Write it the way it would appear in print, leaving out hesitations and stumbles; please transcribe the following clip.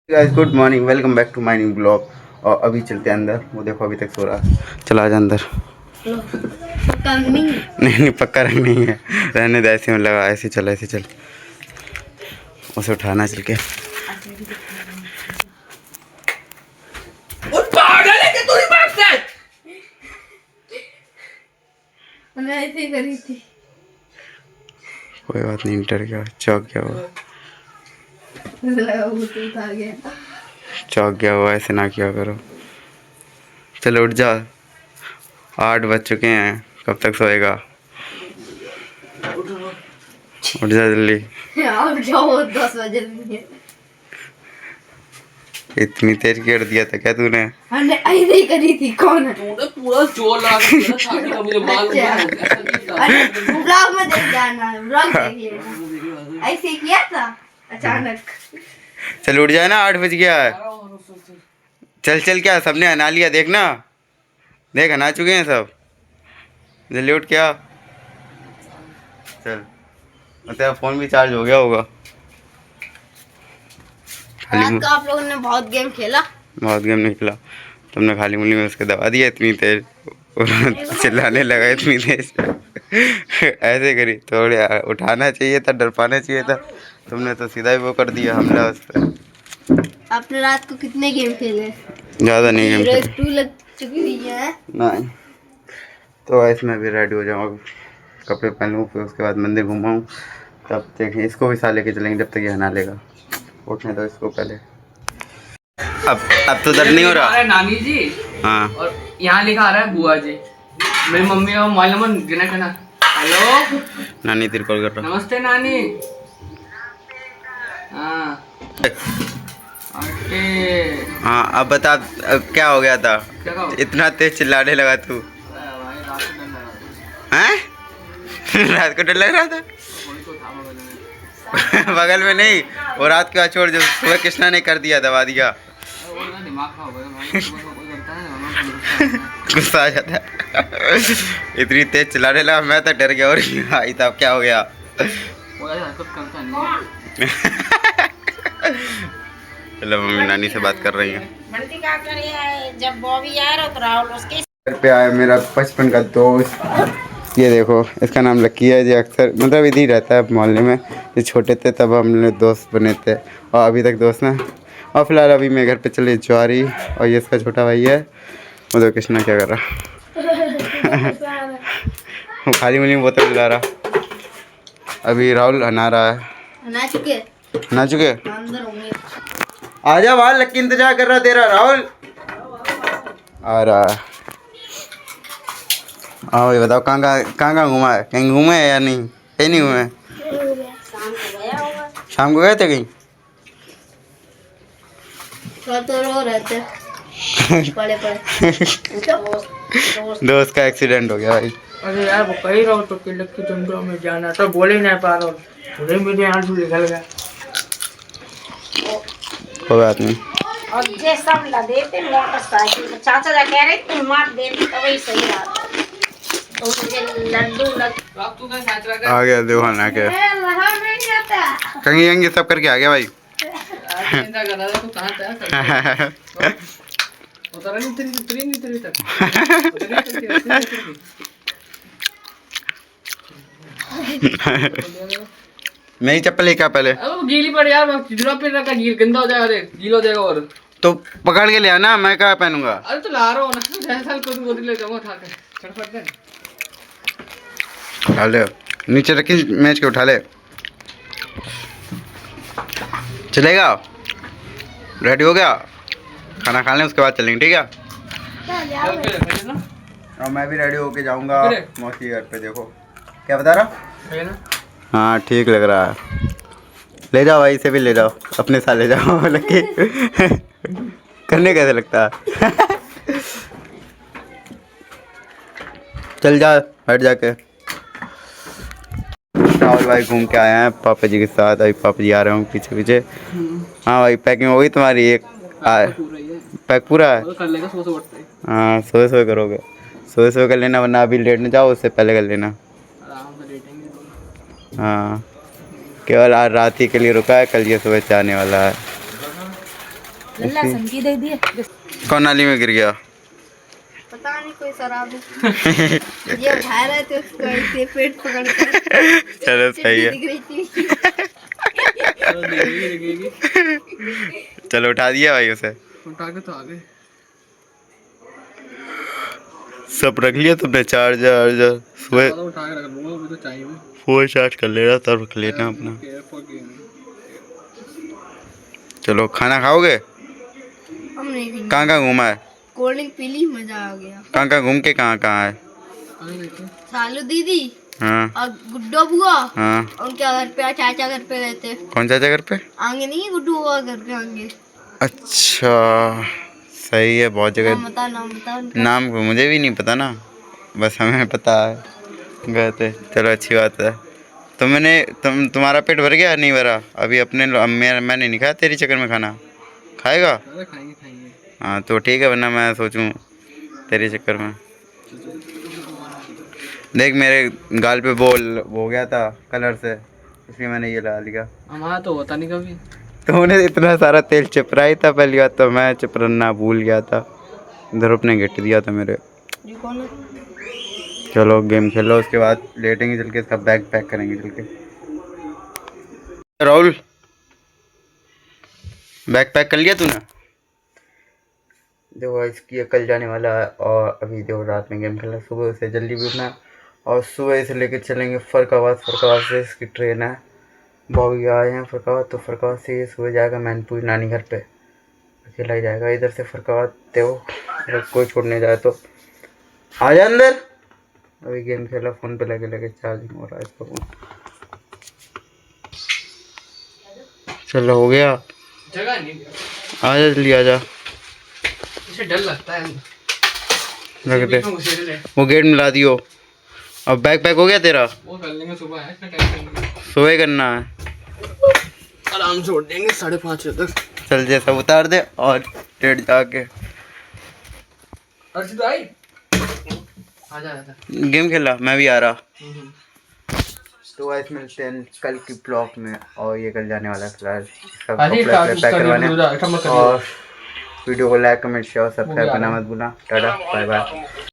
Guys good morning, welcome back to my new blog. और अभी चलते हैं अंदर। वो देखो अभी तक सो रहा है। चला जा अंदर। पक्का रंग नहीं है। नहीं पक्का रंग नहीं है, रहने दे। ऐसे में लगा, ऐसे चल ऐसे चल। उसे उठाना चल के। मैंने ऐसे ही करी थी। कोई बात नहीं, डर गया, चौंक गया वो। मुझे लगा वो तो उठा गया। चौंक गया वो, ऐसे ना किया करो। चलो उठ जा, 8 बज चुके हैं। कब तक सोएगा? उठ जा जल्दी। आप जाओ 10 बजे नहीं। इतनी तेज कर दिया था क्या तूने? हमने ऐसे ही करी थी। कौन है? तूने पूरा जोर लगा के किया था ताकि मुझे मालूम ना हो। ब्लॉग में देख जाना, ब्लॉग देखिए। ऐसे ही किया था अचानक। चल उठ जाए ना, 8 बज गया है। चल चल, क्या सबने नहा लिया? देखना, देख नहा चुके हैं सब। जल्दी उठ क्या। चल, तेरा फ़ोन भी चार्ज हो गया होगा। रात को आप लोगों ने बहुत गेम खेला। बहुत गेम नहीं खेला। तुमने खाली मुली में उसके दबा दिया इतनी तेज, चिल्लाने लगा इतनी तेज। ऐसे करी थोड़े, उठाना चाहिए था, डर पाना चाहिए था। तुमने तो सीधा ही वो कर दिया, हमला उस पर। आपने रात को कितने गेम खेले? ज़्यादा नहीं गेम खेले। 2 लग चुकी हुई है। नहीं तो इसमें भी रेडी हो जाऊँ, कपड़े पहन लूँ, फिर उसके बाद मंदिर घुमाऊँ। तब देखें, इसको भी साथ लेके चलेंगे जब तक ये नहा लेगा। उठने दो इसको पहले। अब तो दर्द नहीं हो रहा है नानी जी। हाँ, और यहाँ लिखा आ रहा है बुआ जी। मेरी मम्मी का मोबाइल नंबर गिना करना। हेलो नानी तेरे कॉल कर रहा। नमस्ते नानी। हाँ अरे हाँ अब बता, अब क्या हो गया था? क्या कहो? इतना तेज चिल्लाने लगा तू। भाई रात को डर लगा। हैं? रात को डर लग रहा था? कोई तो था बगल में। बगल में नहीं, वो रात को छोड़, जो सुबह कृष्णा ने कर दिया, दबा दिया। वो ना दिमाग खराब हो गया भाई। कोई करता है गुस्सा आ जाता है। इतनी तेज चिल्लाने लगा, मैं तो डर गया। और भाई साहब क्या हो गया? वो ऐसा हरकत करता नहीं। चलो मम्मी नानी से बात कर रही हैं। बंटी क्या कर रही है? जब बॉबी आ रहा तो राहुल उसके घर पे आया मेरा बचपन का दोस्त। ये देखो, इसका नाम लक्की है। जो अक्सर मतलब इधर ही रहता है मोहल्ले में। ये छोटे थे तब हम लोग दोस्त बने थे, और अभी तक दोस्त हैं। और फिलहाल अभी मैं घर पे चले ज्वारी, और ये इसका छोटा भाई है। उधर कृष्णा क्या कर रहा? वो खाली मुली में बोतल दिला रहा। अभी राहुल नहा रहा है। ना चुके नहा चुके? अंदर होंगे। आजा बाहर, लक्की इंतजार कर रहा तेरा। राहुल आ रहा है। हाँ भाई बताओ, कहाँ घूमा है? कहीं घूमे है या नहीं? कहीं नहीं घूमे? शाम को गए थे कहीं? तो रो रहे थे पड़े दोस्त का एक्सीडेंट हो गया भाई। अरे यार वो कही रहो तो कि लक्की तुमको में जाना तो बोल ही नहीं पा रहा हूँ। थोड़े मेरे आंसू निकल गए। कोई बात नहीं। और जे सब ला देते मोटरसाइकिल। चाचा जा कह रहे तुम मार दे तो वही सही रहा। तो मुझे लड्डू अब तू कैसे नाच रहा आ गया देवान, आ गया। नहीं आता। कहीं आएंगे सब करके आ गया भाई। है? चिंता कर रहा था तू कहाँ था? उतरा नहीं तेरी तक। नहीं चप्पल लेके आ पहले। अब गीली पड़ यार, जुरा पे रखा गील गंदा हो जाएगा। देख गीला हो जाएगा। और तो पकड़ के ले आना, मैं कहाँ पहनूंगा? अरे तो ला रहा हूँ ना, ऐसा कुछ गोदी ले जाऊंगा उठा के। चटपट दे। उठा ले, नीचे रखी मैच के, उठा ले। चलेगा? रेडी हो गया? खाना खा लें उसके बाद चलेंगे, ठीक है? और मैं भी रेडी होके जाऊंगा मौसी घर पे। देखो क्या बता रहा? हाँ ठीक लग रहा है। ले जाओ भाई, इसे भी ले जाओ, अपने साथ ले जाओ। लक्की करने कैसे लगता है? चल जा, हट जाके। राहुल भाई घूम के आए हैं पापा जी के साथ। अभी पापा जी आ रहे होंगे पीछे पीछे। हाँ भाई, पैकिंग हो गई तुम्हारी? एक पैक पूरा है? कर लेगा सुबह सुबह उठते ही। हाँ सुबह करोगे? सुबह कर लेना, वरना अभी लेट न जाओ, उससे पहले कर लेना। आराम से लेटेंगे। हाँ केवल आज रात ही के लिए रुका है, कल ये सुबह से आने वाला है। लल्ला संगी दे दिए। कौन नाली में गिर गया? पता नहीं कोई शराब ये उठा रहे थे उसको ऐसे पेट पकड़ कर। चलो सही है। दिख रही थी। चलो उठा दिया भाई उसे। उठा के तो आ गए। सब रख लिया तुमने? चार्जर सुबह उठा के रख लूंगा, अभी तो चाहिए भी। फोन चार्ज कर लेना तब रख लेना अपना। चलो खाना खाओगे? हम नहीं पीनी। कहाँ कहाँ घूमा है? कोल्ड ड्रिंक पी ली, मजा आ गया। कहाँ घूम के कहाँ है? सालू दीदी हाँ और गुड्डो बुआ हाँ। उनके घर पे, चाचा घर पे गए थे। कौन चाचा घर पे? आगे नहीं है, गुड्डू बुआ घर पे आगे। अच्छा सही है, बहुत जगह। नाम बता उनका। नाम को मुझे भी नहीं पता ना, बस हमें पता है गए थे। चलो अच्छी बात है। तो तुम्हारा पेट भर गया? नहीं भरा अभी? मैंने नहीं खाया तेरी चक्कर में खाना। खाएगा? अरे खाएंगे। हाँ तो ठीक है, वरना मैं सोचूं तेरे चक्कर में। देख मेरे गाल पे बोल हो गया था कलर से, इसलिए मैंने ये ला लिया। हमारा तो होता नहीं कभी। तो उन्हें इतना सारा तेल चिपरा ही था पहली बात, तो मैं चिपरना भूल गया था। ध्रुव ने गिट दिया था मेरे। ये कौन है? चलो गेम खेलो, उसके बाद लेटेंगे चल के, इसका बैग पैक करेंगे चल के। राहुल बैग पैक कर लिया तूने? देखो इसकी कल जाने वाला है, और अभी देखो रात में गेम खेलना, सुबह उसे जल्दी भी उठना, और सुबह इसे लेके चलेंगे फरकाबाद। फरकाबाद से इसकी ट्रेन है, बॉबी आए हैं फरकाबाद, तो फरकाबाद से ये सुबह जाएगा मैनपुरी नानी घर पे, अकेला ही जाएगा। इधर से फरकाबाद देखो, अगर कोई छोड़ने जाए तो आ जा अंदर। अभी गेम खेला, फ़ोन पे लगे चार्जिंग हो रहा है इसका फ़ोन। चलो हो गया, जगह नहीं आ जा जल्दी आ जा। इसे डर लगता है। रख दे, वो गेट में ला दियो। अब बैग पैक हो गया तेरा? वो कर लेंगे, सुबह है, इसमें टेंशन नहीं। सुबह करना है, आराम से उठ देंगे 5:30 तक। चल जैसा उतार दे और लेट जाके अर्षित आई आ जा रहा था। गेम खेला, मैं भी आ रहा। तो गाइस मिलते हैं कल की ब्लॉग में, और ये कल जाने वाला है फिलहाल इसका पैक करवाने। और वीडियो को लाइक कमेंट शेयर सब्सक्राइब करना मत भूलना। Tata bye bye.